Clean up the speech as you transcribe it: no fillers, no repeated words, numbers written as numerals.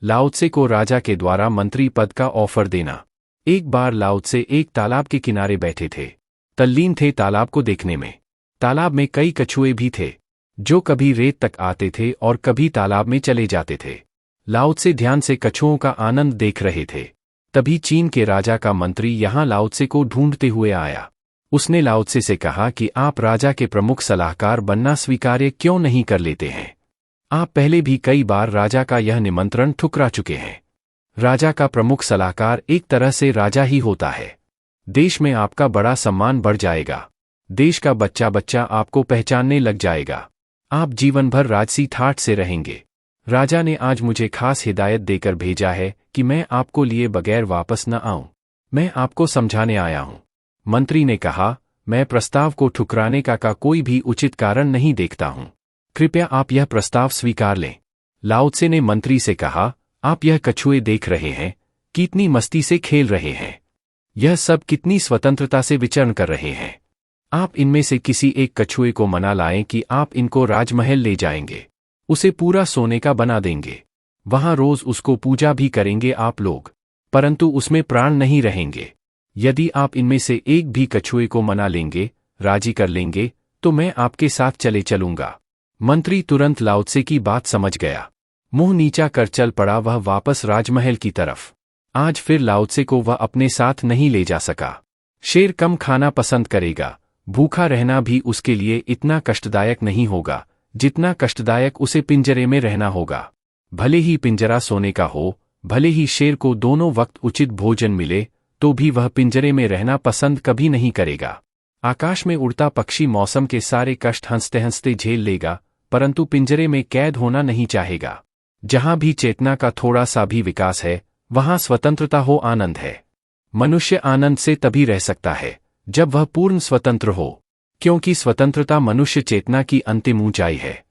लाओ त्से को राजा के द्वारा मंत्री पद का ऑफर देना। एक बार लाओ त्से एक तालाब के किनारे बैठे थे, तल्लीन थे तालाब को देखने में। तालाब में कई कछुए भी थे, जो कभी रेत तक आते थे और कभी तालाब में चले जाते थे। लाओ त्से ध्यान से कछुओं का आनंद देख रहे थे। तभी चीन के राजा का मंत्री यहाँ लाओ त्से को ढूंढते हुए आया। उसने लाओ त्से से कहा कि आप राजा के प्रमुख सलाहकार बनना स्वीकार्य क्यों नहीं कर लेते हैं? आप पहले भी कई बार राजा का यह निमंत्रण ठुकरा चुके हैं। राजा का प्रमुख सलाहकार एक तरह से राजा ही होता है। देश में आपका बड़ा सम्मान बढ़ जाएगा। देश का बच्चा बच्चा आपको पहचानने लग जाएगा। आप जीवन भर राजसी ठाठ से रहेंगे। राजा ने आज मुझे खास हिदायत देकर भेजा है कि मैं आपको लिए बगैर वापस न आऊं। मैं आपको समझाने आया हूं। मंत्री ने कहा, मैं प्रस्ताव को ठुकराने का कोई भी उचित कारण नहीं देखता हूं। कृपया आप यह प्रस्ताव स्वीकार लें। लाओ त्से ने मंत्री से कहा, आप यह कछुए देख रहे हैं, कितनी मस्ती से खेल रहे हैं। यह सब कितनी स्वतंत्रता से विचरण कर रहे हैं। आप इनमें से किसी एक कछुए को मना लाएं कि आप इनको राजमहल ले जाएंगे। उसे पूरा सोने का बना देंगे। वहां रोज उसको पूजा भी करेंगे आप लोग, परंतु उसमें प्राण नहीं रहेंगे। यदि आप इनमें से एक भी कछुए को मना लेंगे, राजी कर लेंगे, तो मैं आपके साथ चले चलूंगा। मंत्री तुरंत लाओ त्से की बात समझ गया। मुंह नीचा कर चल पड़ा वह वापस राजमहल की तरफ। आज फिर लाओ त्से को वह अपने साथ नहीं ले जा सका। शेर कम खाना पसंद करेगा। भूखा रहना भी उसके लिए इतना कष्टदायक नहीं होगा जितना कष्टदायक उसे पिंजरे में रहना होगा। भले ही पिंजरा सोने का हो, भले ही शेर को दोनों वक्त उचित भोजन मिले, तो भी वह पिंजरे में रहना पसंद कभी नहीं करेगा। आकाश में उड़ता पक्षी मौसम के सारे कष्ट हंसते हंसते झेल लेगा, परंतु पिंजरे में कैद होना नहीं चाहेगा। जहां भी चेतना का थोड़ा सा भी विकास है, वहां स्वतंत्रता हो, आनंद है। मनुष्य आनंद से तभी रह सकता है जब वह पूर्ण स्वतंत्र हो, क्योंकि स्वतंत्रता मनुष्य चेतना की अंतिम ऊंचाई है।